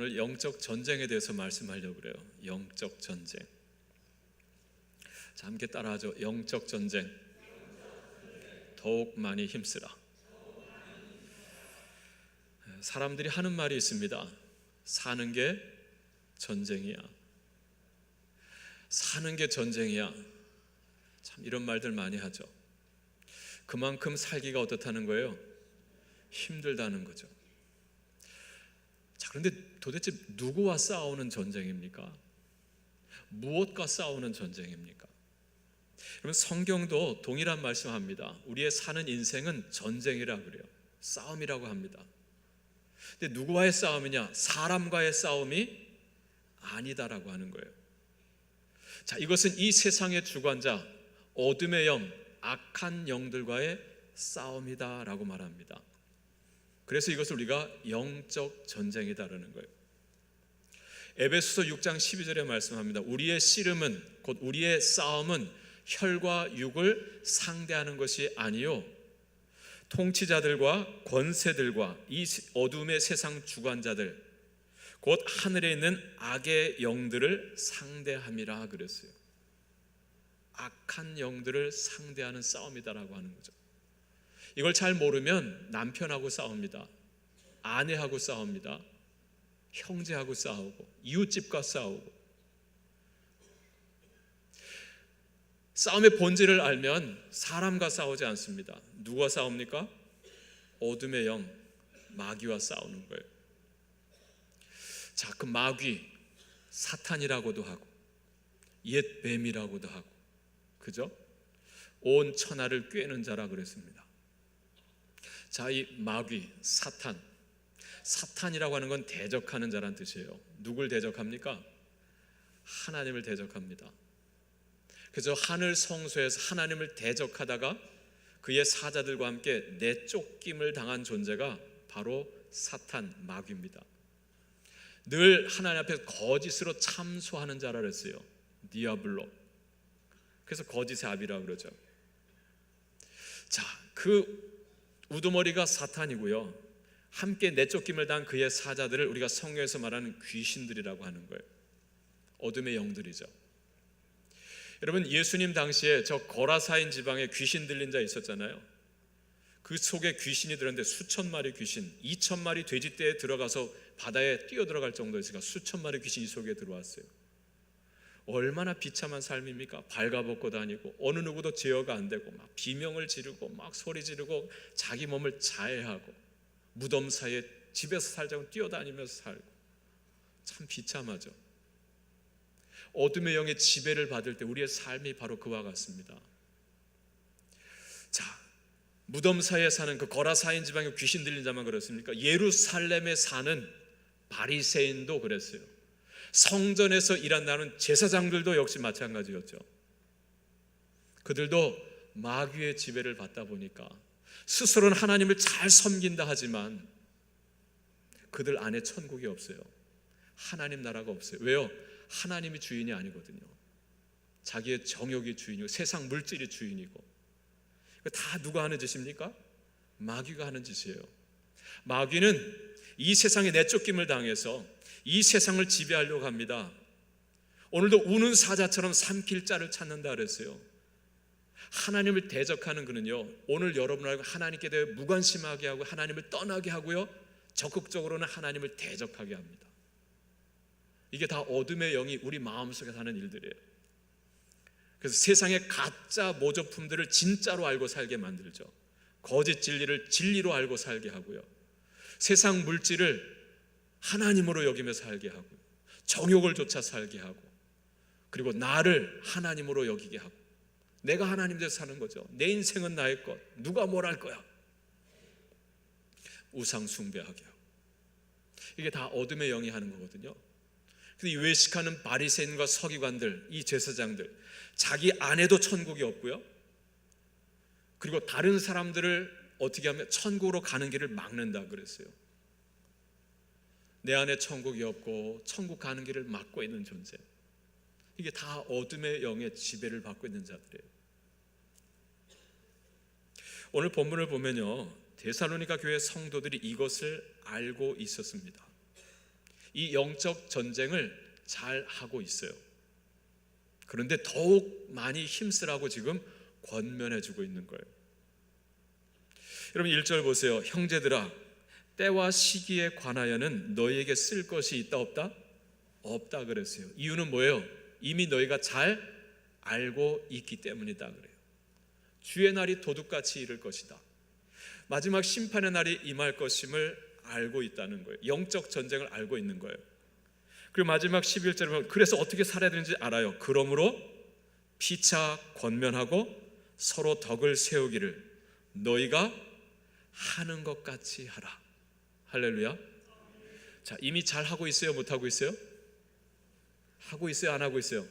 오늘 영적 전쟁에 대해서 말씀하려고 그래요. 영적 전쟁. 자, 함께 따라하죠. 영적 전쟁. 더욱 많이 힘쓰라. 사람들이 하는 말이 있습니다. 사는 게 전쟁이야. 사는 게 전쟁이야. 참 이런 말들 많이 하죠. 그만큼 살기가 어떻다는 거예요? 힘들다는 거죠. 자, 그런데 도대체 누구와 싸우는 전쟁입니까? 무엇과 싸우는 전쟁입니까? 여러분, 성경도 동일한 말씀합니다. 우리의 사는 인생은 전쟁이라고 그래요. 싸움이라고 합니다. 근데 누구와의 싸움이냐? 사람과의 싸움이 아니다라고 하는 거예요. 자, 이것은 이 세상의 주관자, 어둠의 영, 악한 영들과의 싸움이다라고 말합니다. 그래서 이것을 우리가 영적 전쟁이다라는 거예요. 에베소서 6장 12절에 말씀합니다. 우리의 씨름은, 곧 우리의 싸움은 혈과 육을 상대하는 것이 아니요 통치자들과 권세들과 이 어둠의 세상 주관자들, 곧 하늘에 있는 악의 영들을 상대함이라 그랬어요. 악한 영들을 상대하는 싸움이다라고 하는 거죠. 이걸 잘 모르면 남편하고 싸웁니다. 아내하고 싸웁니다. 형제하고 싸우고 이웃집과 싸우고. 싸움의 본질을 알면 사람과 싸우지 않습니다. 누가 싸웁니까? 어둠의 영, 마귀와 싸우는 거예요. 자, 그 마귀, 사탄이라고도 하고 옛 뱀이라고도 하고, 그죠? 온 천하를 꿰는 자라 그랬습니다. 자, 이 마귀, 사탄이라고 하는 건 대적하는 자란 뜻이에요. 누굴 대적합니까? 하나님을 대적합니다. 그래서 하늘 성소에서 하나님을 대적하다가 그의 사자들과 함께 내쫓김을 당한 존재가 바로 사탄, 마귀입니다. 늘 하나님 앞에서 거짓으로 참소하는 자라 그랬어요. 디아블로. 그래서 거짓의 아비라고 그러죠. 자, 그 우두머리가 사탄이고요, 함께 내쫓김을 당한 그의 사자들을 우리가 성경에서 말하는 귀신들이라고 하는 거예요. 어둠의 영들이죠. 여러분, 예수님 당시에 저 거라사인 지방에 귀신 들린 자 있었잖아요. 그 속에 귀신이 들었는데 수천 마리 귀신, 2천 마리 돼지떼에 들어가서 바다에 뛰어들어갈 정도였으니까 수천 마리 귀신이 속에 들어왔어요. 얼마나 비참한 삶입니까? 발가벗고 다니고 어느 누구도 제어가 안 되고 막 비명을 지르고 막 소리 지르고 자기 몸을 자해하고 무덤 사이에 집에서 살자고 뛰어다니면서 살고, 참 비참하죠. 어둠의 영의 지배를 받을 때 우리의 삶이 바로 그와 같습니다. 자, 무덤 사이에 사는 그 거라사인 지방에 귀신 들린 자만 그렇습니까? 예루살렘에 사는 바리새인도 그랬어요. 성전에서 일한다는 제사장들도 역시 마찬가지였죠. 그들도 마귀의 지배를 받다 보니까 스스로는 하나님을 잘 섬긴다 하지만 그들 안에 천국이 없어요. 하나님 나라가 없어요. 왜요? 하나님이 주인이 아니거든요. 자기의 정욕이 주인이고 세상 물질이 주인이고. 다 누가 하는 짓입니까? 마귀가 하는 짓이에요. 마귀는 이 세상에 내쫓김을 당해서 이 세상을 지배하려고 합니다. 오늘도 우는 사자처럼 삼킬 자를 찾는다 그랬어요. 하나님을 대적하는 그는요, 오늘 여러분을 하나님께 대해 무관심하게 하고 하나님을 떠나게 하고요, 적극적으로는 하나님을 대적하게 합니다. 이게 다 어둠의 영이 우리 마음속에 사는 일들이에요. 그래서 세상의 가짜 모조품들을 진짜로 알고 살게 만들죠. 거짓 진리를 진리로 알고 살게 하고요, 세상 물질을 하나님으로 여기며 살게 하고요, 정욕을 쫓아 살게 하고, 그리고 나를 하나님으로 여기게 하고, 내가 하나님 돼서 사는 거죠. 내 인생은 나의 것, 누가 뭘 할 거야, 우상 숭배하게 하고. 이게 다 어둠의 영이 하는 거거든요. 그래서 이 외식하는 바리새인과 서기관들, 이 제사장들, 자기 안에도 천국이 없고요, 그리고 다른 사람들을 어떻게 하면 천국으로 가는 길을 막는다 그랬어요. 내 안에 천국이 없고 천국 가는 길을 막고 있는 존재, 이게 다 어둠의 영의 지배를 받고 있는 자들이에요. 오늘 본문을 보면요, 데살로니가 교회 성도들이 이것을 알고 있었습니다. 이 영적 전쟁을 잘 하고 있어요. 그런데 더욱 많이 힘쓰라고 지금 권면해 주고 있는 거예요. 여러분 1절 보세요. 형제들아, 때와 시기에 관하여는 너희에게 쓸 것이 있다 없다? 없다 그랬어요. 이유는 뭐예요? 이미 너희가 잘 알고 있기 때문이다 그래요. 주의 날이 도둑같이 이를 것이다. 마지막 심판의 날이 임할 것임을 알고 있다는 거예요. 영적 전쟁을 알고 있는 거예요. 그리고 마지막 11절에 보면 그래서 어떻게 살아야 되는지 알아요. 그러므로 피차 권면하고 서로 덕을 세우기를 너희가 하는 것 같이 하라. 할렐루야. 자, 이미 잘 하고 있어요? 못 하고 있어요? 하고 있어요? 안 하고 있어요?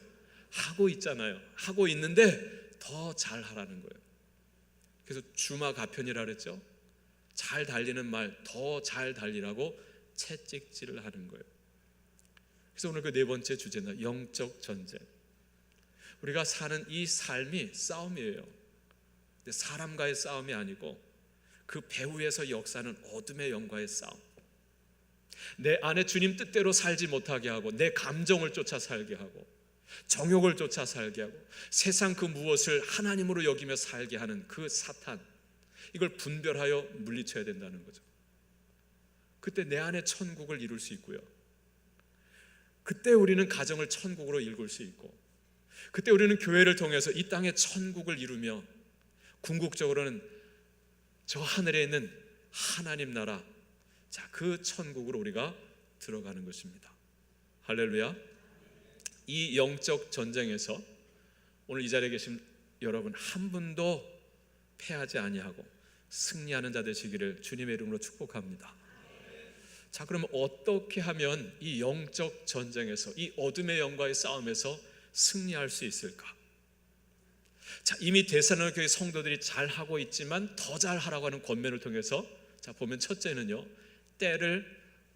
하고 있잖아요. 하고 있는데 더 잘 하라는 거예요. 그래서 주마 가편이라 그랬죠. 잘 달리는 말 더 잘 달리라고 채찍질을 하는 거예요. 그래서 오늘 그 네 번째 주제는 영적 전쟁. 우리가 사는 이 삶이 싸움이에요. 근데 사람과의 싸움이 아니고 그 배후에서 역사는 어둠의 영과의 싸움. 내 안에 주님 뜻대로 살지 못하게 하고 내 감정을 쫓아 살게 하고 정욕을 쫓아 살게 하고 세상 그 무엇을 하나님으로 여기며 살게 하는 그 사탄, 이걸 분별하여 물리쳐야 된다는 거죠. 그때 내 안에 천국을 이룰 수 있고요. 그때 우리는 가정을 천국으로 이룰 수 있고, 그때 우리는 교회를 통해서 이 땅에 천국을 이루며 궁극적으로는 저 하늘에 있는 하나님 나라, 자, 그 천국으로 우리가 들어가는 것입니다. 할렐루야. 이 영적 전쟁에서 오늘 이 자리에 계신 여러분 한 분도 패하지 아니하고 승리하는 자 되시기를 주님의 이름으로 축복합니다. 자, 그러면 어떻게 하면 이 영적 전쟁에서, 이 어둠의 영과의 싸움에서 승리할 수 있을까? 자, 이미 데살로니가 교회 성도들이 잘하고 있지만 더 잘하라고 하는 권면을 통해서, 자, 보면 첫째는요, 때를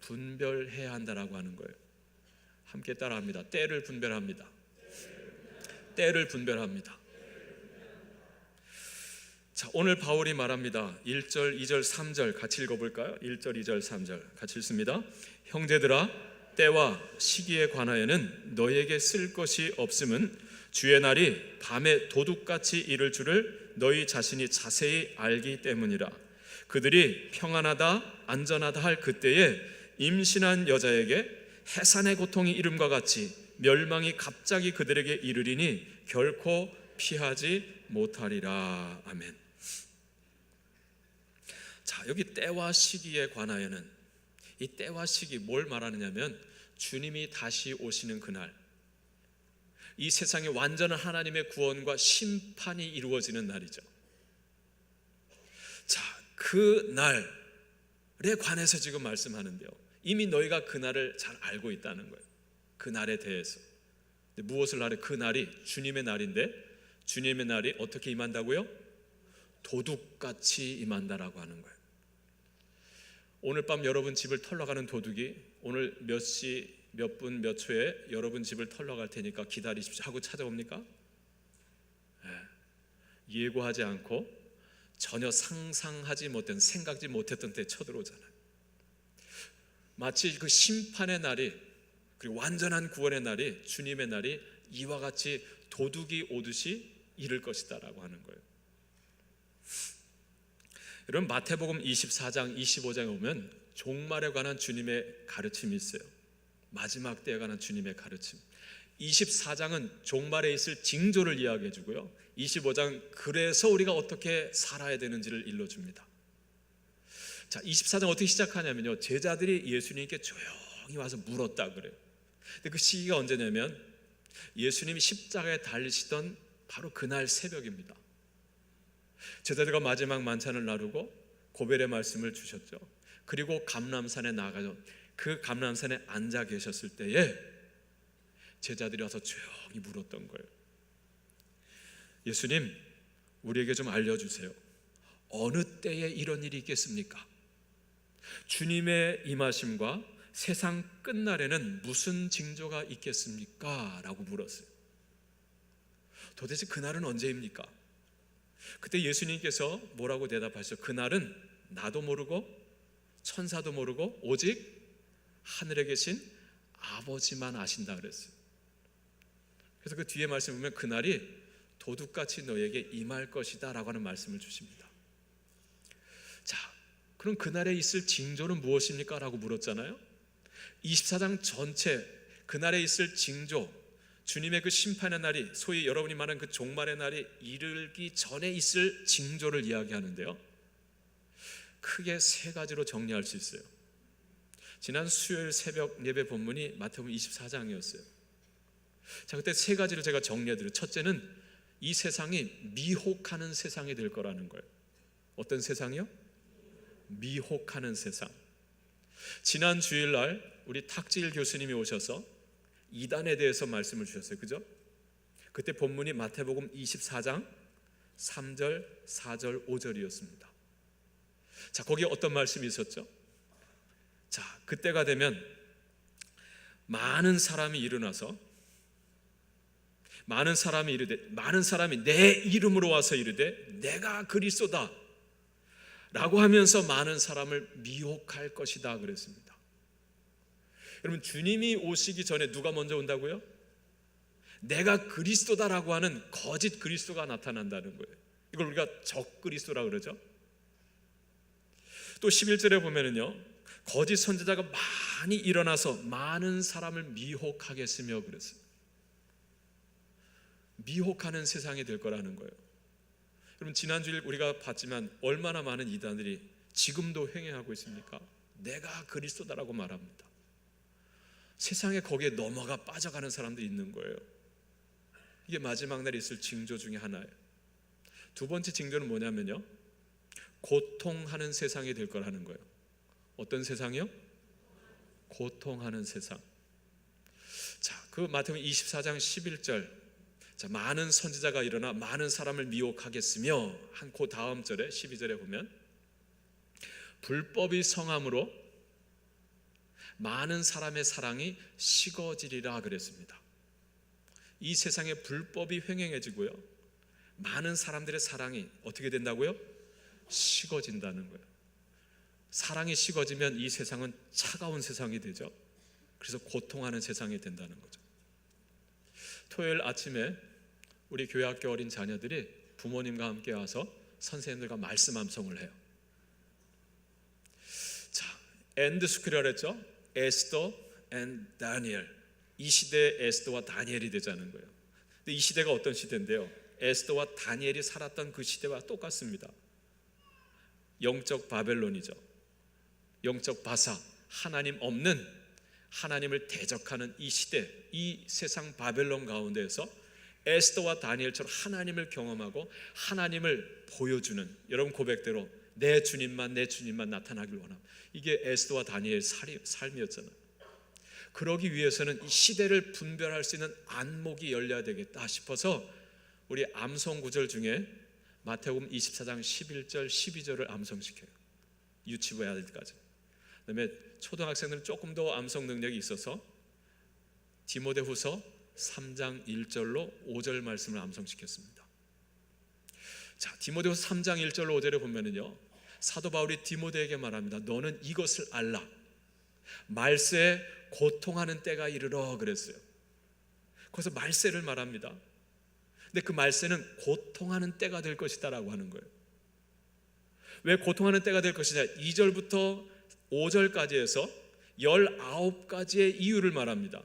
분별해야 한다라고 하는 거예요. 함께 따라합니다. 때를 분별합니다. 때를 분별합니다. 자, 오늘 바울이 말합니다. 1절, 2절, 3절 같이 읽어볼까요? 1절, 2절, 3절 같이 읽습니다. 형제들아, 때와 시기에 관하여는 너희에게 쓸 것이 없음은 주의 날이 밤에 도둑같이 이를 줄을 너희 자신이 자세히 알기 때문이라. 그들이 평안하다 안전하다 할 그때에 임신한 여자에게 해산의 고통이 이름과 같이 멸망이 갑자기 그들에게 이르리니 결코 피하지 못하리라. 아멘. 자, 여기 때와 시기에 관하여는, 이 때와 시기 뭘 말하느냐면 주님이 다시 오시는 그날, 이 세상에 완전한 하나님의 구원과 심판이 이루어지는 날이죠. 자, 그 날에 관해서 지금 말씀하는데요, 이미 너희가 그 날을 잘 알고 있다는 거예요. 그 날에 대해서. 무엇을 말해? 그 날이 주님의 날인데, 주님의 날이 어떻게 임한다고요? 도둑같이 임한다라고 하는 거예요. 오늘 밤 여러분 집을 털러 가는 도둑이 오늘 몇 시, 몇 분, 몇 초에 여러분 집을 털러 갈 테니까 기다리십시오 하고 찾아옵니까? 예고하지 않고 전혀 상상하지 못한, 생각지 못했던 때에 쳐들어오잖아요. 마치 그 심판의 날이, 그리고 완전한 구원의 날이, 주님의 날이 이와 같이 도둑이 오듯이 이를 것이다라고 하는 거예요. 여러분, 마태복음 24장 25장에 보면 종말에 관한 주님의 가르침이 있어요. 마지막 때에 관한 주님의 가르침. 24장은 종말에 있을 징조를 이야기해 주고요, 25장 그래서 우리가 어떻게 살아야 되는지를 일러줍니다. 자, 24장 어떻게 시작하냐면요, 제자들이 예수님께 조용히 와서 물었다 그래요. 근데 그 시기가 언제냐면 예수님이 십자가에 달리시던 바로 그날 새벽입니다. 제자들과 마지막 만찬을 나누고 고벨의 말씀을 주셨죠. 그리고 감람산에 나가서 그 감람산에 앉아 계셨을 때에 제자들이 와서 조용히 물었던 거예요. 예수님, 우리에게 좀 알려주세요. 어느 때에 이런 일이 있겠습니까? 주님의 임하심과 세상 끝날에는 무슨 징조가 있겠습니까? 라고 물었어요. 도대체 그날은 언제입니까? 그때 예수님께서 뭐라고 대답하셨어요? 그날은 나도 모르고 천사도 모르고 오직 하늘에 계신 아버지만 아신다 그랬어요. 그래서 그 뒤에 말씀 보면 그날이 도둑같이 너에게 임할 것이다 라고 하는 말씀을 주십니다. 자, 그럼 그날에 있을 징조는 무엇입니까? 라고 물었잖아요. 24장 전체 그날에 있을 징조, 주님의 그 심판의 날이, 소위 여러분이 말하는 그 종말의 날이 이르기 전에 있을 징조를 이야기하는데요, 크게 세 가지로 정리할 수 있어요. 지난 수요일 새벽 예배 본문이 마태복음 24장이었어요. 자, 그때 세 가지를 제가 정리해드려요. 첫째는 이 세상이 미혹하는 세상이 될 거라는 거예요. 어떤 세상이요? 미혹하는 세상. 지난 주일날 우리 탁지일 교수님이 오셔서 이단에 대해서 말씀을 주셨어요. 그죠? 그때 본문이 마태복음 24장 3절, 4절, 5절이었습니다. 자, 거기에 어떤 말씀이 있었죠? 자, 그때가 되면 많은 사람이 일어나서 많은 사람이 내 이름으로 와서 이르되 내가 그리스도다 라고 하면서 많은 사람을 미혹할 것이다 그랬습니다. 여러분, 주님이 오시기 전에 누가 먼저 온다고요? 내가 그리스도다라고 하는 거짓 그리스도가 나타난다는 거예요. 이걸 우리가 적 그리스도라고 그러죠. 또 11절에 보면은요, 거짓 선지자가 많이 일어나서 많은 사람을 미혹하겠으며 그랬어요. 미혹하는 세상이 될 거라는 거예요. 여러분, 지난주일 우리가 봤지만 얼마나 많은 이단들이 지금도 횡행하고 있습니까? 내가 그리스도다라고 말합니다. 세상에 거기에 넘어가 빠져가는 사람들이 있는 거예요. 이게 마지막 날에 있을 징조 중에 하나예요. 두 번째 징조는 뭐냐면요, 고통하는 세상이 될 거라는 거예요. 어떤 세상이요? 고통하는 세상. 자, 그 마태복음 24장 11절, 자, 많은 선지자가 일어나 많은 사람을 미혹하겠으며 한 그 다음 절에 12절에 보면 불법이 성함으로 많은 사람의 사랑이 식어지리라 그랬습니다. 이 세상에 불법이 횡행해지고요, 많은 사람들의 사랑이 어떻게 된다고요? 식어진다는 거예요. 사랑이 식어지면 이 세상은 차가운 세상이 되죠. 그래서 고통하는 세상이 된다는 거죠. 토요일 아침에 우리 교회학교 어린 자녀들이 부모님과 함께 와서 선생님들과 말씀 암송을 해요. 자, 엔드 스크리얼 했죠. 에스더 앤 다니엘. 이 시대의 에스더와 다니엘이 되자는 거예요. 근데 이 시대가 어떤 시대인데요, 에스더와 다니엘이 살았던 그 시대와 똑같습니다. 영적 바벨론이죠. 영적 바사, 하나님 없는, 하나님을 대적하는 이 시대, 이 세상 바벨론 가운데에서 에스더와 다니엘처럼 하나님을 경험하고 하나님을 보여주는, 여러분 고백대로 내 주님만 나타나길 원합니다. 이게 에스더와 다니엘의 삶이었잖아요. 그러기 위해서는 이 시대를 분별할 수 있는 안목이 열려야 되겠다 싶어서 우리 암송 구절 중에 마태복음 24장 11절 12절을 암송시켜요. 유치부 아들까지. 그다음에 초등학생들은 조금 더 암송 능력이 있어서 디모데후서 3장 1절로 5절 말씀을 암송시켰습니다. 자, 디모데후서 3장 1절로 5절에 보면은요, 사도 바울이 디모데에게 말합니다. 너는 이것을 알라. 말세에 고통하는 때가 이르러 그랬어요. 거기서 말세를 말합니다. 근데 그 말세는 고통하는 때가 될 것이다 라고 하는 거예요. 왜 고통하는 때가 될 것이냐? 2절부터 5절까지 해서 19가지의 이유를 말합니다.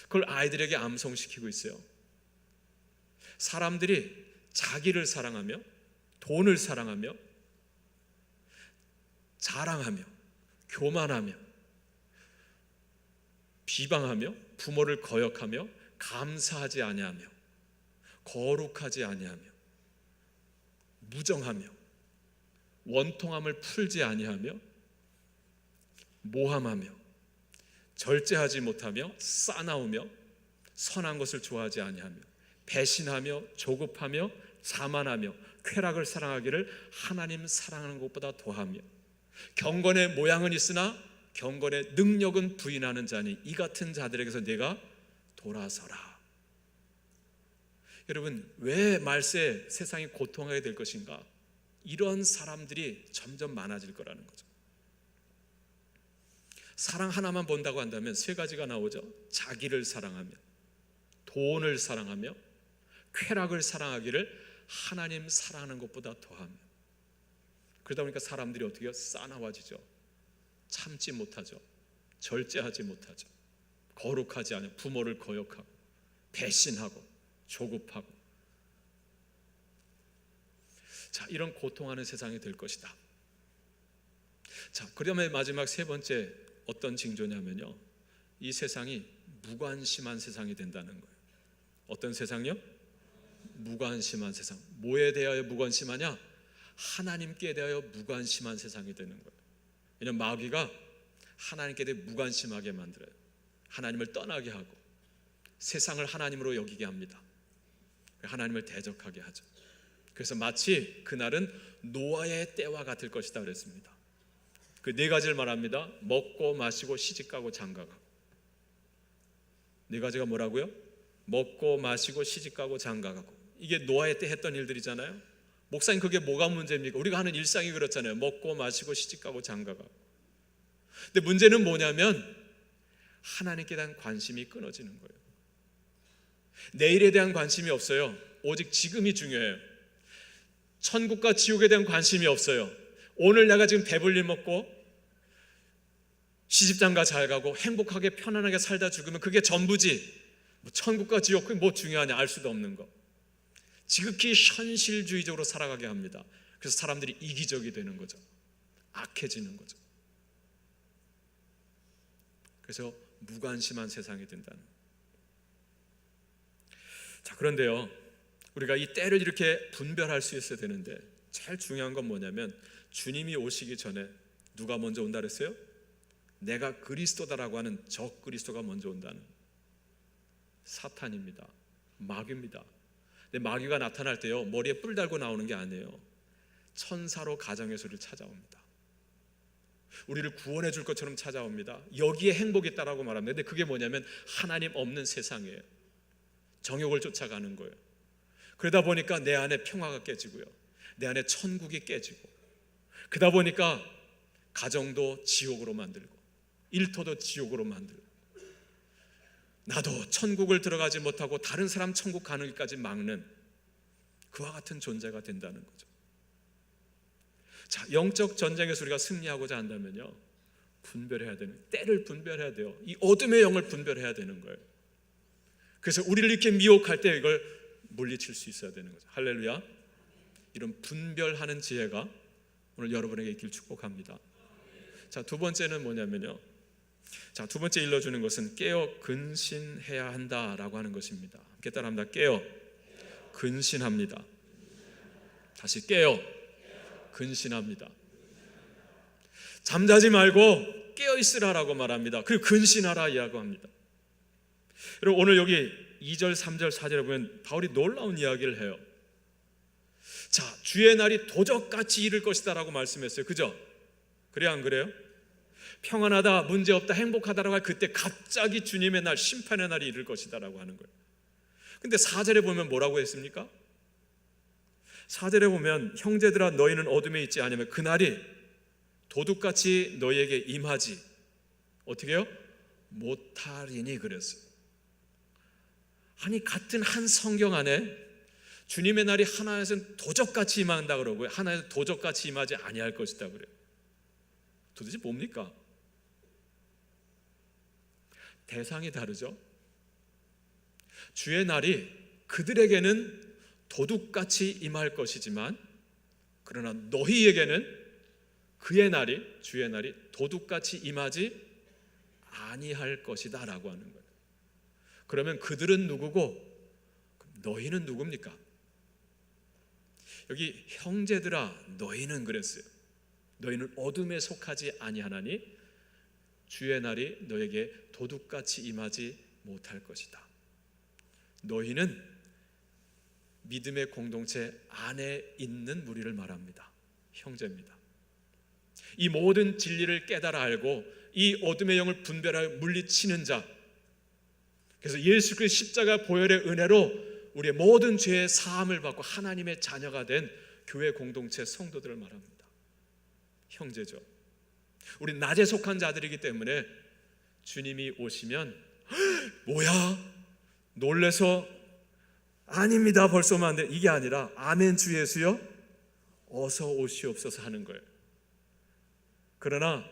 그걸 아이들에게 암송시키고 있어요. 사람들이 자기를 사랑하며 돈을 사랑하며 자랑하며 교만하며 비방하며 부모를 거역하며 감사하지 아니하며 거룩하지 아니하며 무정하며 원통함을 풀지 아니하며 모함하며 절제하지 못하며 싸나우며 선한 것을 좋아하지 아니하며 배신하며 조급하며 자만하며 쾌락을 사랑하기를 하나님 사랑하는 것보다 더하며 경건의 모양은 있으나 경건의 능력은 부인하는 자니 이 같은 자들에게서 내가 돌아서라. 여러분, 왜 말세 세상이 고통하게 될 것인가? 이런 사람들이 점점 많아질 거라는 거죠. 사랑 하나만 본다고 한다면 세 가지가 나오죠. 자기를 사랑하며, 돈을 사랑하며, 쾌락을 사랑하기를 하나님 사랑하는 것보다 더하며. 그러다 보니까 사람들이 어떻게 해요? 싸나워지죠. 참지 못하죠. 절제하지 못하죠. 거룩하지 않아요. 부모를 거역하고, 배신하고, 조급하고. 자, 이런 고통하는 세상이 될 것이다. 자, 그러면 마지막 세 번째 어떤 징조냐면요, 이 세상이 무관심한 세상이 된다는 거예요. 어떤 세상이요? 무관심한 세상. 뭐에 대하여 무관심하냐? 하나님께 대하여 무관심한 세상이 되는 거예요. 왜냐하면 마귀가 하나님께 대해 무관심하게 만들어요. 하나님을 떠나게 하고 세상을 하나님으로 여기게 합니다. 하나님을 대적하게 하죠. 그래서 마치 그날은 노아의 때와 같을 것이다 그랬습니다. 그 네 가지를 말합니다. 먹고 마시고 시집가고 장가가고. 네 가지가 뭐라고요? 먹고 마시고 시집가고 장가가고. 이게 노아의 때 했던 일들이잖아요. 목사님, 그게 뭐가 문제입니까? 우리가 하는 일상이 그렇잖아요. 먹고 마시고 시집가고 장가가고. 근데 문제는 뭐냐면 하나님께 대한 관심이 끊어지는 거예요. 내일에 대한 관심이 없어요. 오직 지금이 중요해요. 천국과 지옥에 대한 관심이 없어요. 오늘 내가 지금 배불리 먹고 시집장가 잘 가고 행복하게 편안하게 살다 죽으면 그게 전부지, 뭐 천국과 지옥 뭐 중요하냐, 알 수도 없는 거. 지극히 현실주의적으로 살아가게 합니다. 그래서 사람들이 이기적이 되는 거죠. 악해지는 거죠. 그래서 무관심한 세상이 된다는. 자, 그런데요, 우리가 이 때를 이렇게 분별할 수 있어야 되는데 제일 중요한 건 뭐냐면 주님이 오시기 전에 누가 먼저 온다 그랬어요? 내가 그리스도다라고 하는 적 그리스도가 먼저 온다는. 사탄입니다. 마귀입니다. 근데 마귀가 나타날 때요, 머리에 뿔 달고 나오는 게 아니에요. 천사로 가정에서 우리를 찾아옵니다. 우리를 구원해 줄 것처럼 찾아옵니다. 여기에 행복이 있다라고 말합니다. 근데 그게 뭐냐면 하나님 없는 세상이에요. 정욕을 쫓아가는 거예요. 그러다 보니까 내 안에 평화가 깨지고요, 내 안에 천국이 깨지고, 그러다 보니까 가정도 지옥으로 만들고 일터도 지옥으로 만들고, 나도 천국을 들어가지 못하고 다른 사람 천국 가는 길까지 막는 그와 같은 존재가 된다는 거죠. 자, 영적 전쟁에서 우리가 승리하고자 한다면요, 분별해야 되는, 때를 분별해야 돼요. 이 어둠의 영을 분별해야 되는 거예요. 그래서 우리를 이렇게 미혹할 때 이걸 물리칠 수 있어야 되는 거죠. 할렐루야. 이런 분별하는 지혜가 오늘 여러분에게 있길 축복합니다. 자, 두 번째는 뭐냐면요, 자, 두 번째 일러주는 것은 깨어 근신해야 한다라고 하는 것입니다. 함께 따라합니다. 깨어 근신합니다. 다시 깨어 근신합니다. 잠자지 말고 깨어 있으라라고 말합니다. 그리고 근신하라 이야기합니다. 여러분, 오늘 여기 2절, 3절, 4절에 보면 바울이 놀라운 이야기를 해요. 자, 주의 날이 도적같이 이를 것이다 라고 말씀했어요. 그죠? 그래요, 안 그래요? 평안하다, 문제없다, 행복하다라고 할 그때 갑자기 주님의 날, 심판의 날이 이를 것이다 라고 하는 거예요. 근데 4절에 보면 뭐라고 했습니까? 4절에 보면 형제들아 너희는 어둠에 있지 않으면 그날이 도둑같이 너희에게 임하지 어떻게 해요? 못하리니 그랬어요. 아니, 같은 한 성경 안에 주님의 날이 하나에서는 도적같이 임한다 그러고요, 하나에서 도적같이 임하지 아니할 것이다 그래요. 도대체 뭡니까? 대상이 다르죠. 주의 날이 그들에게는 도둑같이 임할 것이지만, 그러나 너희에게는 그의 날이, 주의 날이 도둑같이 임하지 아니할 것이다 라고 하는 거예요. 그러면 그들은 누구고 너희는 누굽니까? 여기 형제들아 너희는 그랬어요. 너희는 어둠에 속하지 아니하나니 주의 날이 너에게 도둑같이 임하지 못할 것이다. 너희는 믿음의 공동체 안에 있는 무리를 말합니다. 형제입니다. 이 모든 진리를 깨달아 알고 이 어둠의 영을 분별하여 물리치는 자, 그래서 예수 그리스도 십자가 보혈의 은혜로 우리의 모든 죄의 사함을 받고 하나님의 자녀가 된 교회 공동체 성도들을 말합니다. 형제죠. 우리 낮에 속한 자들이기 때문에 주님이 오시면 뭐야? 놀래서 아닙니다, 벌써 오면 안 돼, 이게 아니라 아멘 주 예수여 어서 오시옵소서 하는 거예요. 그러나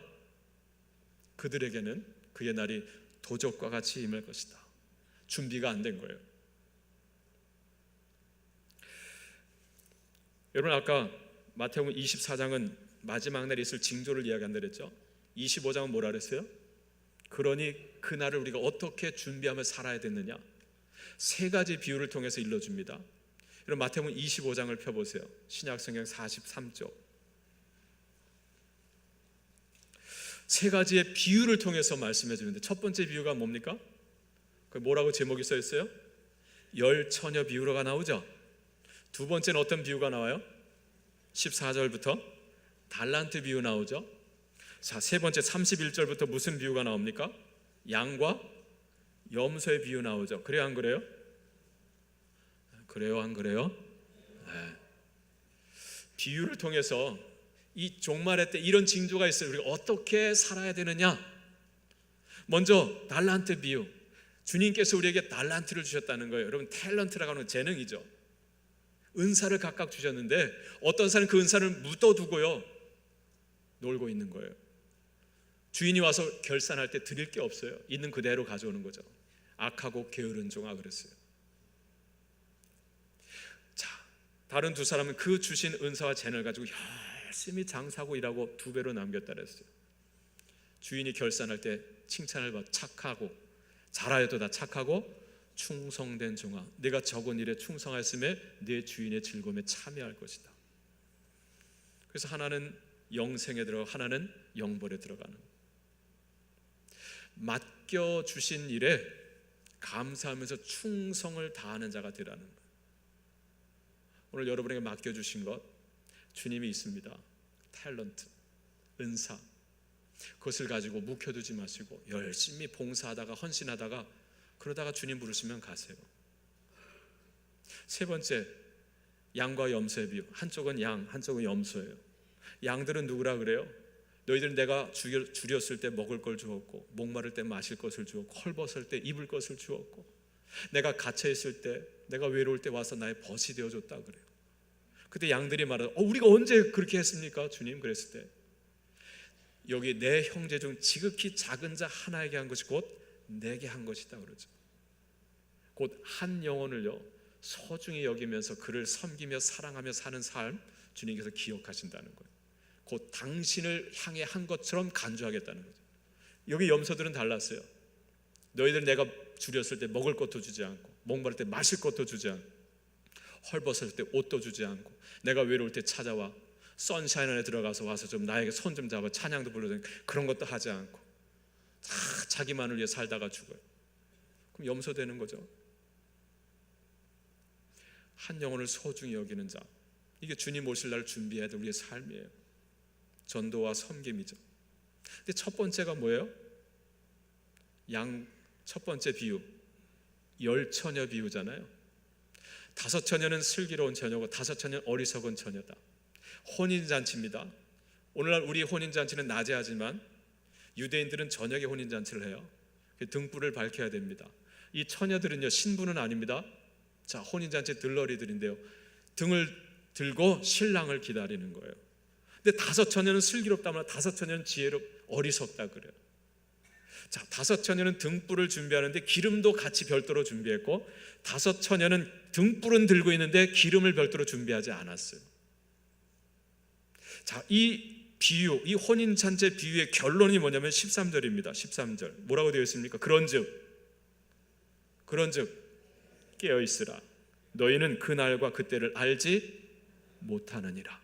그들에게는 그의 날이 도적과 같이 임할 것이다. 준비가 안 된 거예요. 여러분, 아까 마태복음 24장은 마지막 날에 있을 징조를 이야기한다 그랬죠. 25장은 뭐라 그랬어요? 그러니 그날을 우리가 어떻게 준비하며 살아야 되느냐, 세 가지 비유를 통해서 일러줍니다. 여러분, 마태복음 25장을 펴보세요. 신약성경 43쪽. 세 가지의 비유를 통해서 말씀해 주는데, 첫 번째 비유가 뭡니까? 그 뭐라고 제목이 써 있어요? 열처녀 비유가 나오죠. 두 번째는 어떤 비유가 나와요? 14절부터 달란트 비유 나오죠. 자, 세 번째 31절부터 무슨 비유가 나옵니까? 양과 염소의 비유 나오죠. 그래요, 안 그래요? 그래요, 안 그래요? 네. 비유를 통해서 이 종말의 때 이런 징조가 있어요. 우리가 어떻게 살아야 되느냐. 먼저 달란트 비유. 주님께서 우리에게 달란트를 주셨다는 거예요. 여러분, 탤런트라고 하는 재능이죠. 은사를 각각 주셨는데 어떤 사람은 그 은사를 묻어두고요 놀고 있는 거예요. 주인이 와서 결산할 때 드릴 게 없어요. 있는 그대로 가져오는 거죠. 악하고 게으른 종아 그랬어요. 자, 다른 두 사람은 그 주신 은사와 재능을 가지고 열심히 장사하고 일하고 두 배로 남겼다 그랬어요. 주인이 결산할 때 칭찬을 받아 착하고, 잘하여도다 착하고 충성된 종아, 내가 적은 일에 충성하였음에 내 주인의 즐거움에 참여할 것이다. 그래서 하나는 영생에 들어가고 하나는 영벌에 들어가는, 맡겨주신 일에 감사하면서 충성을 다하는 자가 되라는 거예요. 오늘 여러분에게 맡겨주신 것, 주님이 있습니다. 탤런트, 은사, 그것을 가지고 묵혀두지 마시고 열심히 봉사하다가 헌신하다가 그러다가 주님 부르시면 가세요. 세 번째, 양과 염소의 비유. 한쪽은 양, 한쪽은 염소예요. 양들은 누구라 그래요? 너희들은 내가 줄였을 때 먹을 걸 주었고, 목마를 때 마실 것을 주었고, 헐벗을 때 입을 것을 주었고, 내가 갇혀 있을 때, 내가 외로울 때 와서 나의 벗이 되어줬다 그래요. 그때 양들이 말하죠. 우리가 언제 그렇게 했습니까, 주님? 그랬을 때 여기 내 형제 중 지극히 작은 자 하나에게 한 것이 곧 내게 한 것이다 그러죠. 곧 한 영혼을요 소중히 여기면서 그를 섬기며 사랑하며 사는 삶 주님께서 기억하신다는 거예요. 곧 당신을 향해 한 것처럼 간주하겠다는 거죠. 여기 염소들은 달랐어요. 너희들 내가 줄였을 때 먹을 것도 주지 않고, 목마를 때 마실 것도 주지 않고, 헐벗을 때 옷도 주지 않고, 내가 외로울 때 찾아와 선샤인 안에 들어가서 와서 좀 나에게 손 좀 잡아 찬양도 불러주는 그런 것도 하지 않고 다 자기만을 위해 살다가 죽어요. 그럼 염소 되는 거죠. 한 영혼을 소중히 여기는 자, 이게 주님 오실 날 준비해야 될 우리의 삶이에요. 전도와 섬김이죠. 근데 첫 번째가 뭐예요? 양 첫 번째 비유, 열처녀 비유잖아요. 다섯 처녀는 슬기로운 처녀고 다섯 처녀는 어리석은 처녀다. 혼인잔치입니다. 오늘날 우리 혼인잔치는 낮에 하지만 유대인들은 저녁에 혼인잔치를 해요. 등불을 밝혀야 됩니다. 이 처녀들은요 신부는 아닙니다. 자, 혼인잔치 들러리들인데요, 등을 들고 신랑을 기다리는 거예요. 근데 다섯 처녀는 슬기롭다면 다섯 처녀는 어리석다 그래요. 자, 다섯 처녀는 등불을 준비하는데 기름도 같이 별도로 준비했고, 다섯 처녀는 등불은 들고 있는데 기름을 별도로 준비하지 않았어요. 자, 이 비유, 이 혼인잔치 비유의 결론이 뭐냐면 13절입니다. 13절 뭐라고 되어 있습니까? 그런즉 깨어있으라. 너희는 그날과 그때를 알지 못하느니라.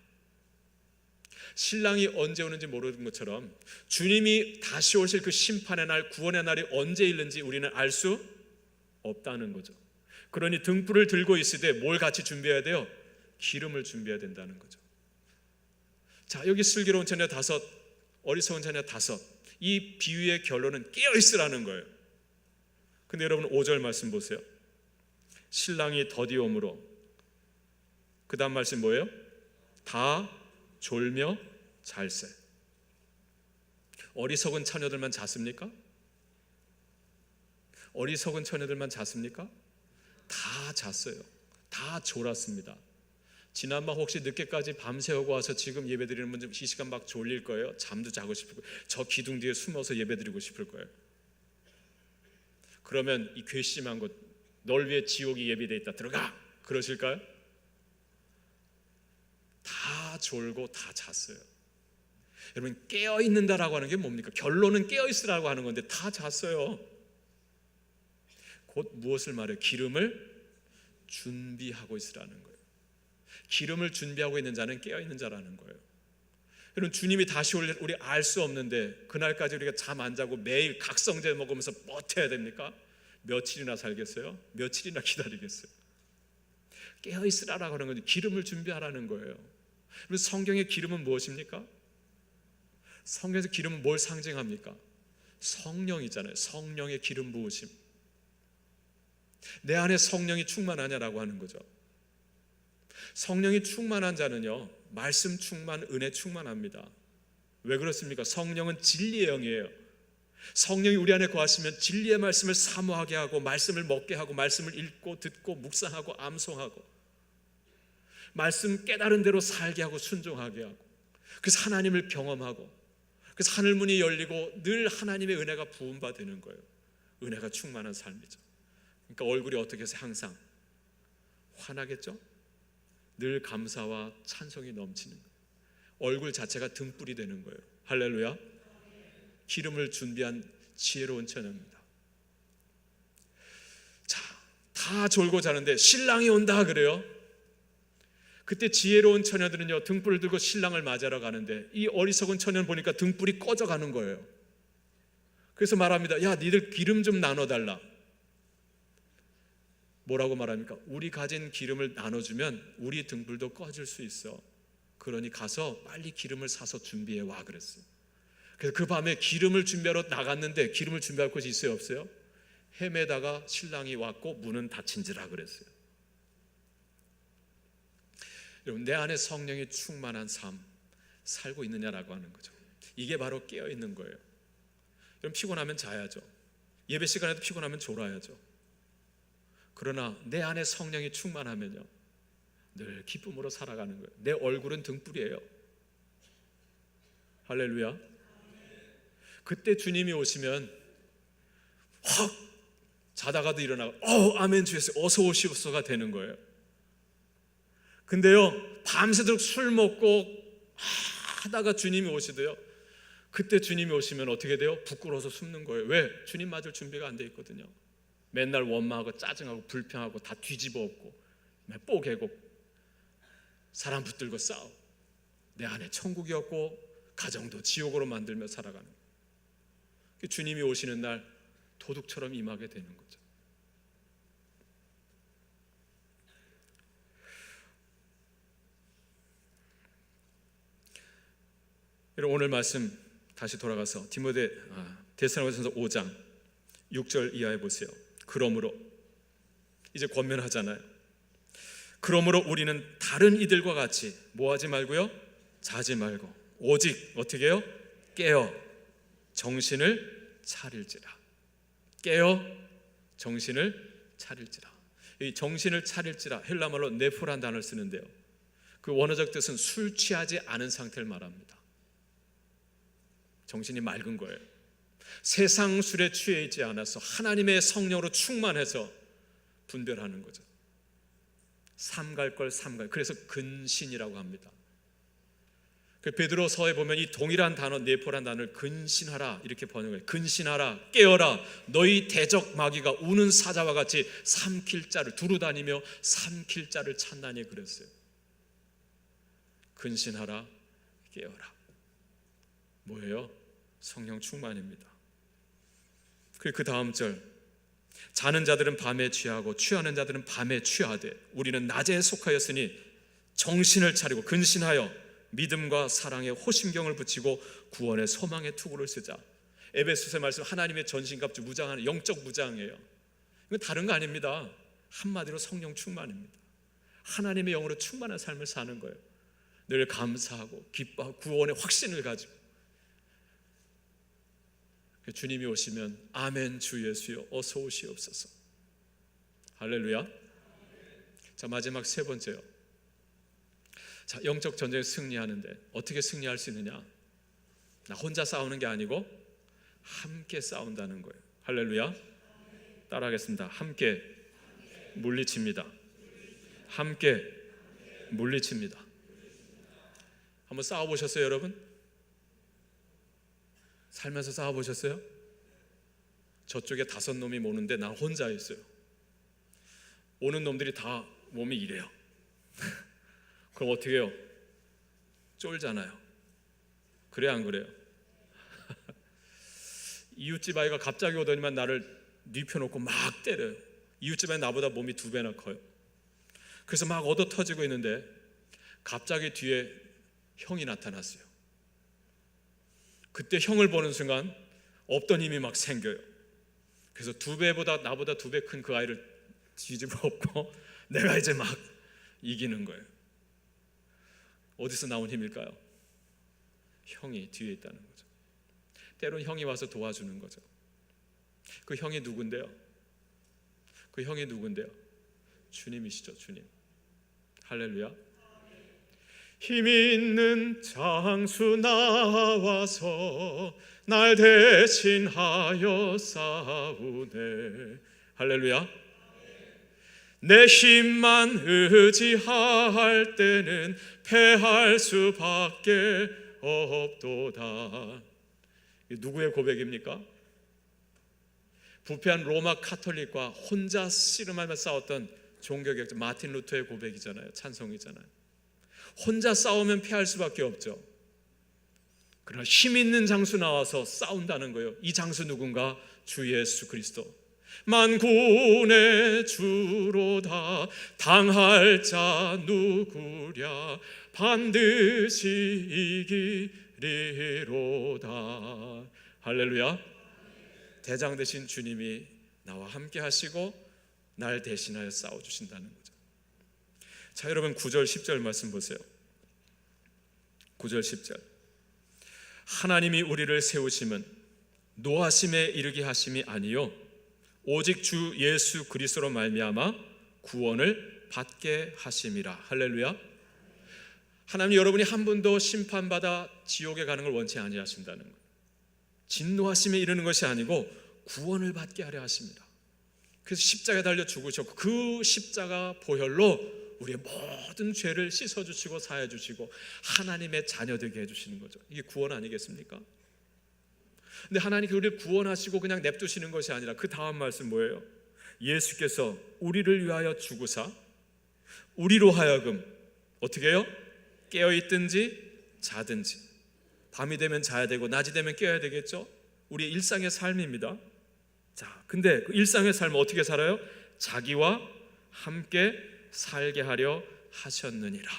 신랑이 언제 오는지 모르는 것처럼 주님이 다시 오실 그 심판의 날, 구원의 날이 언제 있는지 우리는 알 수 없다는 거죠. 그러니 등불을 들고 있을 때 뭘 같이 준비해야 돼요? 기름을 준비해야 된다는 거죠. 자, 여기 슬기로운 처녀 다섯, 어리석은 처녀 다섯, 이 비유의 결론은 깨어있으라는 거예요. 근데 여러분 5절 말씀 보세요. 신랑이 더디옴으로, 그 다음 말씀 뭐예요? 다 졸며 잘세. 어리석은 처녀들만 잤습니까? 어리석은 처녀들만 잤습니까? 다 잤어요. 다 졸았습니다. 지난밤 혹시 늦게까지 밤새우고 와서 지금 예배드리는 분 이 시간 막 졸릴 거예요. 잠도 자고 싶을 거예요. 저 기둥 뒤에 숨어서 예배드리고 싶을 거예요. 그러면 이 괘씸한 곳, 널 위해 지옥이 예비되어 있다, 들어가! 그러실까요? 다 졸고 다 잤어요. 여러분, 깨어있는다라고 하는 게 뭡니까? 결론은 깨어있으라고 하는 건데 다 잤어요. 곧 무엇을 말해요? 기름을 준비하고 있으라는 거예요. 기름을 준비하고 있는 자는 깨어있는 자라는 거예요. 여러분, 주님이 다시 올 일 우리 알 수 없는데 그날까지 우리가 잠 안 자고 매일 각성제 먹으면서 버텨야 됩니까? 며칠이나 살겠어요? 며칠이나 기다리겠어요? 깨어있으라고 하는 건 기름을 준비하라는 거예요. 여러분, 성경의 기름은 무엇입니까? 성경에서 기름은 뭘 상징합니까? 성령이잖아요. 성령의 기름 부으심. 내 안에 성령이 충만하냐라고 하는 거죠. 성령이 충만한 자는요, 말씀 충만, 은혜 충만합니다. 왜 그렇습니까? 성령은 진리의 영이에요. 성령이 우리 안에 거하시면 진리의 말씀을 사모하게 하고, 말씀을 먹게 하고, 말씀을 읽고 듣고 묵상하고 암송하고, 말씀 깨달은 대로 살게 하고 순종하게 하고, 그래서 하나님을 경험하고, 그래서 하늘문이 열리고 늘 하나님의 은혜가 부음바 되는 거예요. 은혜가 충만한 삶이죠. 그러니까 얼굴이 어떻게 해서 항상 환하겠죠? 늘 감사와 찬송이 넘치는 거예요. 얼굴 자체가 등불이 되는 거예요. 할렐루야. 기름을 준비한 지혜로운 처녀입니다. 자, 다 졸고 자는데 신랑이 온다 그래요. 그때 지혜로운 처녀들은요, 등불을 들고 신랑을 맞이하러 가는데 이 어리석은 처녀는 보니까 등불이 꺼져가는 거예요. 그래서 말합니다. 야, 니들 기름 좀 나눠달라. 뭐라고 말합니까? 우리 가진 기름을 나눠주면 우리 등불도 꺼질 수 있어. 그러니 가서 빨리 기름을 사서 준비해 와 그랬어요. 그래서 그 밤에 기름을 준비하러 나갔는데 기름을 준비할 곳이 있어요, 없어요? 헤매다가 신랑이 왔고 문은 닫힌지라 그랬어요. 여러분, 내 안에 성령이 충만한 삶 살고 있느냐라고 하는 거죠. 이게 바로 깨어있는 거예요. 여러분, 피곤하면 자야죠. 예배 시간에도 피곤하면 졸아야죠. 그러나 내 안에 성령이 충만하면요, 늘 기쁨으로 살아가는 거예요. 내 얼굴은 등불이에요. 할렐루야. 그때 주님이 오시면 확 자다가도 일어나고 아멘 주 예수 어서 오시옵소서가 되는 거예요. 근데요, 밤새도록 술 먹고 하다가 주님이 오시대요. 그때 주님이 오시면 어떻게 돼요? 부끄러워서 숨는 거예요. 왜? 주님 맞을 준비가 안 돼 있거든요. 맨날 원망하고 짜증하고 불평하고 다 뒤집어 엎고 뽀개고 사람 붙들고 싸우고 내 안에 천국이었고 가정도 지옥으로 만들며 살아가는 거예요. 주님이 오시는 날 도둑처럼 임하게 되는 거죠. 여러분, 오늘 말씀 다시 돌아가서 데살로니가전서 5장 6절 이하에 보세요. 그러므로 이제 권면하잖아요. 그러므로 우리는 다른 이들과 같이 뭐하지 말고요, 자지 말고 오직 어떻게 해요? 깨어 정신을 차릴지라. 깨어 정신을 차릴지라. 이 정신을 차릴지라 헬라말로 네포란 단어를 쓰는데요, 그 원어적 뜻은 술 취하지 않은 상태를 말합니다. 정신이 맑은 거예요. 세상 술에 취해 있지 않아서 하나님의 성령으로 충만해서 분별하는 거죠. 삼갈 걸 삼갈. 그래서 근신이라고 합니다. 베드로서에 보면 이 동일한 단어 네포란 단어를 근신하라 이렇게 번역해요. 근신하라, 깨어라, 너희 대적 마귀가 우는 사자와 같이 삼킬 자를 두루다니며 삼킬 자를 찾나니 그랬어요. 근신하라, 깨어라. 뭐예요? 성령 충만입니다. 그리고 그 다음 절, 자는 자들은 밤에 취하고 취하는 자들은 밤에 취하되 우리는 낮에 속하였으니 정신을 차리고 근신하여 믿음과 사랑에 호심경을 붙이고 구원의 소망의 투구를 쓰자. 에베소서의 말씀, 하나님의 전신갑주 무장하는 영적 무장이에요. 이건 다른 거 아닙니다. 한마디로 성령 충만입니다. 하나님의 영으로 충만한 삶을 사는 거예요. 늘 감사하고 기뻐하고 구원의 확신을 가지고 주님이 오시면 아멘 주 예수여 어서 오시옵소서. 할렐루야. 자, 마지막 세 번째요. 자, 영적 전쟁에 승리하는데 어떻게 승리할 수 있느냐? 나 혼자 싸우는 게 아니고 함께 싸운다는 거예요. 할렐루야. 따라하겠습니다. 함께 물리칩니다. 함께 물리칩니다. 한번 싸워보셨어요, 여러분? 살면서 싸워보셨어요? 저쪽에 5놈이 오는데 난 혼자 있어요. 오는 놈들이 다 몸이 이래요. 그럼 어떻게 해요? 쫄잖아요. 그래 안 그래요? 이웃집 아이가 갑자기 오더니만 나를 눕혀놓고 막 때려요. 이웃집 아이 나보다 몸이 2배나 커요. 그래서 막 얻어 터지고 있는데 갑자기 뒤에 형이 나타났어요. 그때 형을 보는 순간 없던 힘이 막 생겨요. 그래서 나보다 2배 큰 그 아이를 뒤집어 엎고 내가 이제 막 이기는 거예요. 어디서 나온 힘일까요? 형이 뒤에 있다는 거죠. 때론 형이 와서 도와주는 거죠. 그 형이 누군데요? 그 형이 누군데요? 주님이시죠. 주님. 할렐루야. 힘 있는 장수 나와서 날 대신하여 싸우네. 할렐루야. 내 힘만 의지할 때는 패할 수밖에 없도다. 누구의 고백입니까? 부패한 로마 카톨릭과 혼자 씨름하며 싸웠던 종교개혁자 마틴 루터의 고백이잖아요. 찬송이잖아요. 혼자 싸우면 패할 수밖에 없죠. 그러나 힘 있는 장수 나와서 싸운다는 거예요. 이 장수 누군가? 주 예수 그리스도. 만군의 주로다. 당할 자 누구랴. 반드시 이기리로다. 할렐루야. 대장 되신 주님이 나와 함께 하시고 날 대신하여 싸워주신다는 거죠. 자, 여러분 9절 10절 말씀 보세요. 9절 10절. 하나님이 우리를 세우심은 노하심에 이르게 하심이 아니요 오직 주 예수 그리스도로 말미암아 구원을 받게 하심이라. 할렐루야. 하나님 여러분이 한 분도 심판받아 지옥에 가는 걸 원치 아니하신다는 거예요. 진노하심에 이르는 것이 아니고 구원을 받게 하려 하십니다. 그래서 십자가에 달려 죽으셨고 그 십자가 보혈로 우리의 모든 죄를 씻어주시고 사해주시고 하나님의 자녀 되게 해주시는 거죠. 이게 구원 아니겠습니까? 근데 하나님이 우리를 구원하시고 그냥 냅두시는 것이 아니라 그 다음 말씀 뭐예요? 예수께서 우리를 위하여 죽으사 우리로 하여금 어떻게 해요? 깨어있든지 자든지, 밤이 되면 자야 되고 낮이 되면 깨어야 되겠죠? 우리의 일상의 삶입니다. 자, 근데 그 일상의 삶을 어떻게 살아요? 자기와 함께 살게 하려 하셨느니라.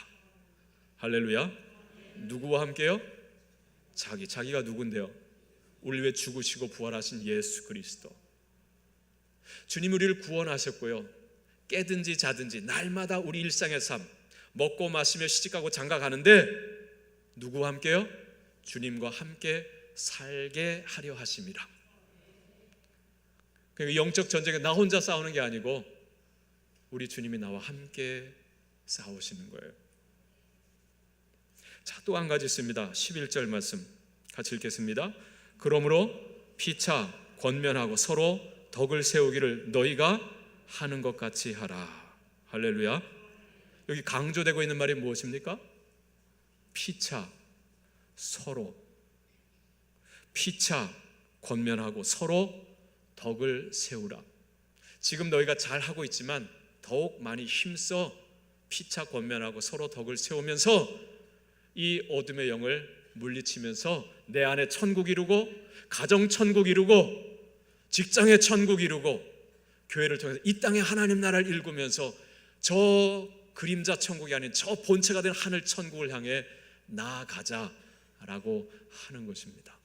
할렐루야. 누구와 함께요? 자기가 누군데요? 우리 위해 죽으시고 부활하신 예수 그리스도. 주님 우리를 구원하셨고요, 깨든지 자든지 날마다 우리 일상의 삶, 먹고 마시며 시집가고 장가가는데 누구와 함께요? 주님과 함께 살게 하려 하심이라. 그러니까 영적 전쟁에 나 혼자 싸우는 게 아니고 우리 주님이 나와 함께 싸우시는 거예요. 자, 또 한 가지 있습니다. 11절 말씀 같이 읽겠습니다. 그러므로 피차 권면하고 서로 덕을 세우기를 너희가 하는 것 같이 하라. 할렐루야. 여기 강조되고 있는 말이 무엇입니까? 피차, 서로 피차 권면하고 서로 덕을 세우라. 지금 너희가 잘 하고 있지만 더욱 많이 힘써 피차 권면하고 서로 덕을 세우면서 이 어둠의 영을 물리치면서 내 안에 천국 이루고 가정 천국 이루고 직장의 천국 이루고 교회를 통해서 이 땅에 하나님 나라를 일구면서 저 그림자 천국이 아닌 저 본체가 된 하늘 천국을 향해 나아가자라고 하는 것입니다.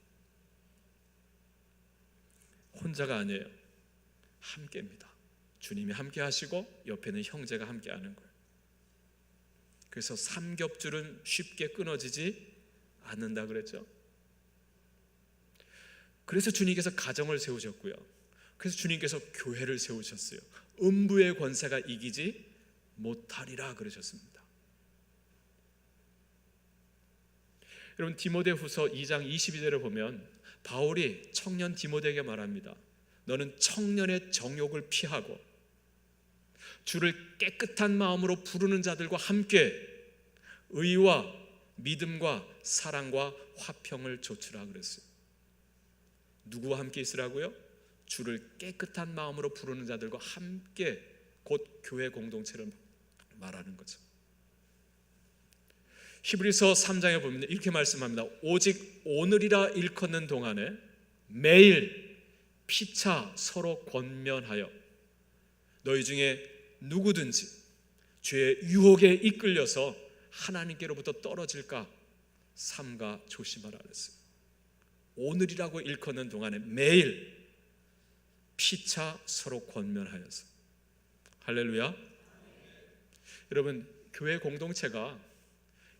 혼자가 아니에요. 함께입니다. 주님이 함께 하시고 옆에는 형제가 함께 하는 거예요. 그래서 삼겹줄은 쉽게 끊어지지 않는다 그랬죠. 그래서 주님께서 가정을 세우셨고요. 그래서 주님께서 교회를 세우셨어요. 음부의 권세가 이기지 못하리라 그러셨습니다. 여러분, 디모데후서 2장 22절을 보면 바울이 청년 디모데에게 말합니다. 너는 청년의 정욕을 피하고 주를 깨끗한 마음으로 부르는 자들과 함께 의와 믿음과 사랑과 화평을 조추라 그랬어요. 누구와 함께 있으라고요? 주를 깨끗한 마음으로 부르는 자들과 함께, 곧 교회 공동체를 말하는 거죠. 히브리서 3장에 보면 이렇게 말씀합니다. 오직 오늘이라 일컫는 동안에 매일 피차 서로 권면하여 너희 중에 누구든지 죄의 유혹에 이끌려서 하나님께로부터 떨어질까 삼가 조심하라 그랬어요. 오늘이라고 일컫는 동안에 매일 피차 서로 권면하여서. 할렐루야. 여러분, 교회 공동체가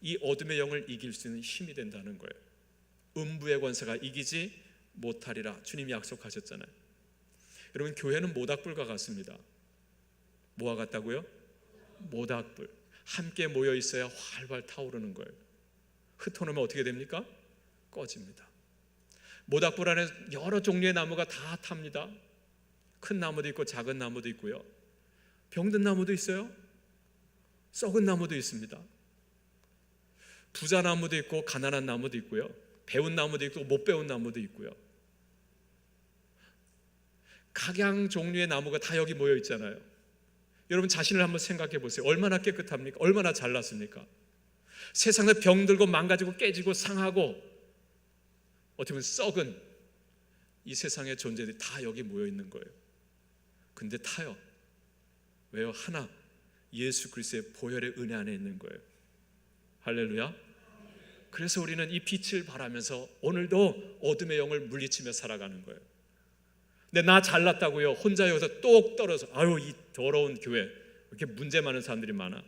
이 어둠의 영을 이길 수 있는 힘이 된다는 거예요. 음부의 권세가 이기지 못하리라 주님이 약속하셨잖아요. 여러분, 교회는 모닥불과 같습니다. 뭐와 같다고요? 모닥불. 함께 모여 있어야 활활 타오르는 거예요. 흩어놓으면 어떻게 됩니까? 꺼집니다. 모닥불 안에 여러 종류의 나무가 다 탑니다. 큰 나무도 있고 작은 나무도 있고요. 병든 나무도 있어요. 썩은 나무도 있습니다. 부자 나무도 있고 가난한 나무도 있고요. 배운 나무도 있고 못 배운 나무도 있고요. 각양 종류의 나무가 다 여기 모여 있잖아요. 여러분 자신을 한번 생각해 보세요. 얼마나 깨끗합니까? 얼마나 잘났습니까? 세상에 병들고 망가지고 깨지고 상하고 어떻게 보면 썩은 이 세상의 존재들이 다 여기 모여 있는 거예요. 근데 타요. 왜요? 하나, 예수 그리스도의 보혈의 은혜 안에 있는 거예요. 할렐루야. 그래서 우리는 이 빛을 바라면서 오늘도 어둠의 영을 물리치며 살아가는 거예요. 근데 나 잘났다고요? 혼자 여기서 똑 떨어져, 아유 이 더러운 교회, 이렇게 문제 많은 사람들이 많아.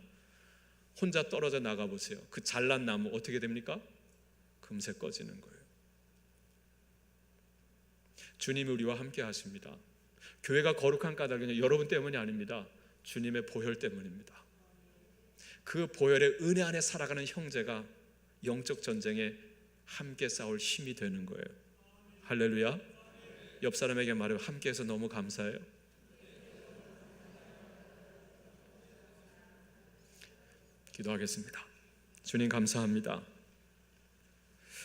혼자 떨어져 나가보세요. 그 잘난 나무 어떻게 됩니까? 금세 꺼지는 거예요. 주님이 우리와 함께 하십니다. 교회가 거룩한 까닭은 여러분 때문이 아닙니다. 주님의 보혈 때문입니다. 그 보혈의 은혜 안에 살아가는 형제가 영적 전쟁에 함께 싸울 힘이 되는 거예요. 할렐루야. 옆 사람에게 말해요. 함께해서 너무 감사해요. 기도하겠습니다. 주님 감사합니다.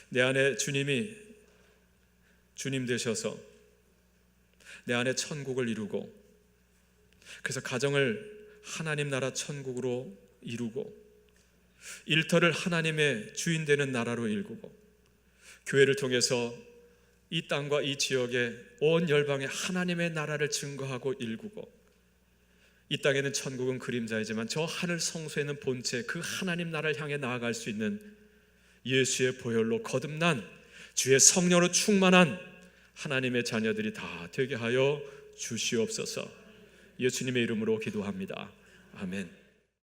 내 안에 주님이 주님 되셔서 내 안에 천국을 이루고, 그래서 가정을 하나님 나라 천국으로 이루고, 일터를 하나님의 주인 되는 나라로 일구고, 교회를 통해서 이 땅과 이 지역의 온 열방에 하나님의 나라를 증거하고 일구고, 이 땅에는 천국은 그림자이지만 저 하늘 성소에는 본체 그 하나님 나라를 향해 나아갈 수 있는 예수의 보혈로 거듭난 주의 성령으로 충만한 하나님의 자녀들이 다 되게 하여 주시옵소서. 예수님의 이름으로 기도합니다. 아멘.